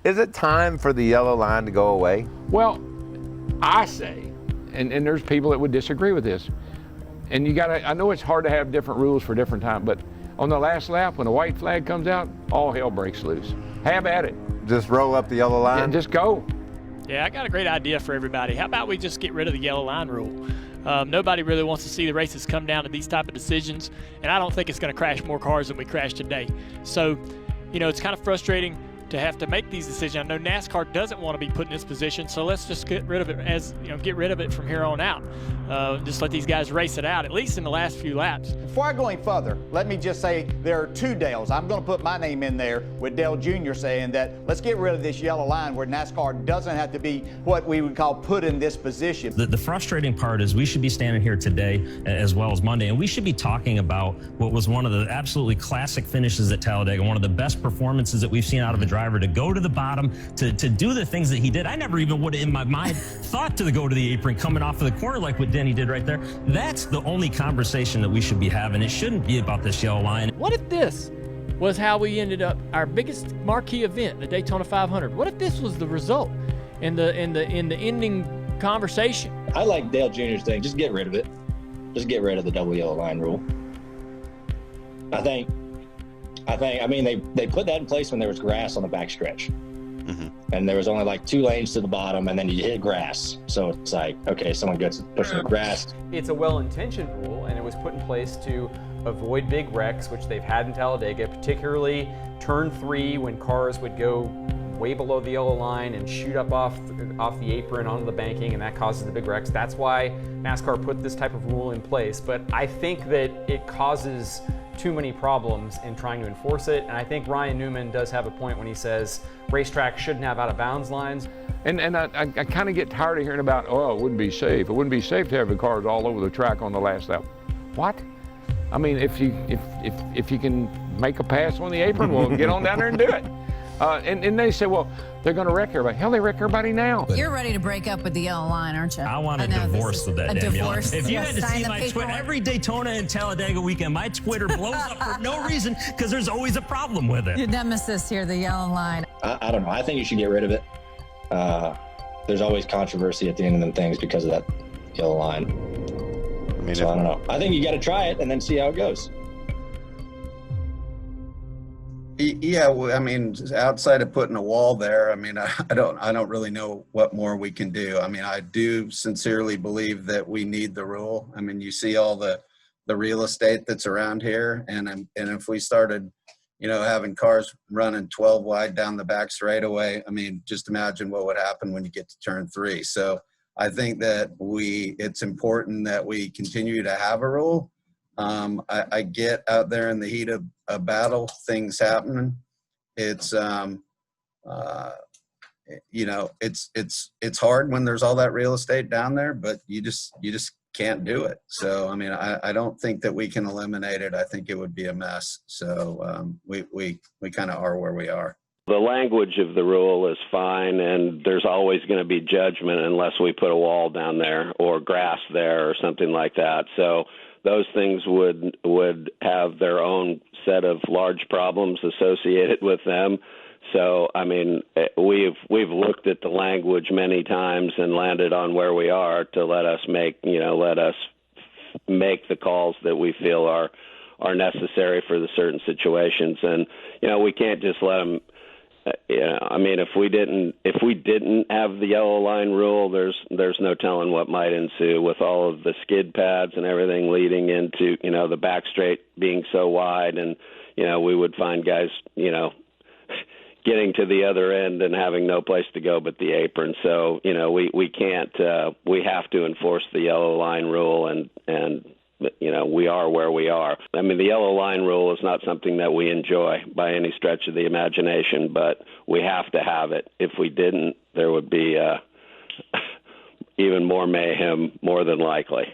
Is it time for the yellow line to go away? Well, I say, and there's people that would disagree with this, and you gotta, I know it's hard to have different rules for different times, but on the last lap, when the white flag comes out, all hell breaks loose. Have at it. Just roll up the yellow line? And just go. Yeah, I got a great idea for everybody. How about we just get rid of the yellow line rule? Nobody really wants to see the races come down to these type of decisions, and I don't think it's going to crash more cars than we crashed today. So, you know, it's kind of frustrating to have to make these decisions. I know NASCAR doesn't want to be put in this position, so let's just get rid of it get rid of it from here on out. Just let these guys race it out, at least in the last few laps. Before I go any further, let me just say there are two Dales. I'm going to put my name in there with Dale Jr. saying that let's get rid of this yellow line where NASCAR doesn't have to be what we would call put in this position. The frustrating part is we should be standing here today as well as Monday, and we should be talking about what was one of the absolutely classic finishes at Talladega, one of the best performances that we've seen out of a driver, to go to the bottom, to do the things that he did. I never even would have in my mind thought to go to the apron coming off of the corner like what Denny did right there. That's the only conversation that we should be having. It shouldn't be about this yellow line. What if this was how we ended up our biggest marquee event, the Daytona 500? What if this was the result in the ending conversation? I like Dale Jr.'s thing. Just get rid of it. Just get rid of the double yellow line rule. I mean, they put that in place when there was grass on the backstretch. And there was only like 2 lanes to the bottom, and then you hit grass. So it's like, okay, someone gets pushing the grass. It's a well-intentioned rule, and it was put in place to avoid big wrecks, which they've had in Talladega, particularly turn 3 when cars would go way below the yellow line and shoot up off the apron onto the banking, and that causes the big wrecks. That's why NASCAR put this type of rule in place. But I think that it causes too many problems in trying to enforce it, and I think Ryan Newman does have a point when he says racetracks shouldn't have out-of-bounds lines. And I kind of get tired of hearing about, oh, it wouldn't be safe. It wouldn't be safe to have the cars all over the track on the last lap. What? I mean, if you can make a pass on the apron, well, get on down there and do it. And they say, well, they're going to wreck everybody. Hell, they wreck everybody now. You're ready to break up with the yellow line, aren't you? I want a divorce with that damn yellow. If you had to see my Twitter, every Daytona and Talladega weekend, my Twitter blows up for no reason because there's always a problem with it. Your nemesis here, the yellow line. I don't know. I think you should get rid of it. There's always controversy at the end of them things because of that yellow line. I mean, so I don't know. I think you got to try it and then see how it goes. Yeah, well, I mean, outside of putting a wall there, I mean, I don't really know what more we can do. I mean, I do sincerely believe that we need the rule. I mean, you see all the real estate that's around here, and if we started, having cars running 12 wide down the back straightaway, I mean, just imagine what would happen when you get to turn 3. So I think that it's important that we continue to have a rule. I get out there in the heat of a battle, things happening. It's, it's hard when there's all that real estate down there, but you just can't do it. So, I mean, I don't think that we can eliminate it. I think it would be a mess. So we kind of are where we are. The language of the rule is fine, and there's always going to be judgment unless we put a wall down there or grass there or something like that. So those things would have their own set of large problems associated with them. So, I mean, we've looked at the language many times and landed on where we are to let us make the calls that we feel are necessary for the certain situations. And, we can't just let them. I mean, if we didn't have the yellow line rule, there's no telling what might ensue with all of the skid pads and everything leading into, the back straight being so wide, and, we would find guys, getting to the other end and having no place to go but the apron. So, we can't, we have to enforce the yellow line rule, and we are where we are. I mean, the yellow line rule is not something that we enjoy by any stretch of the imagination, but we have to have it. If we didn't, there would be even more mayhem, more than likely.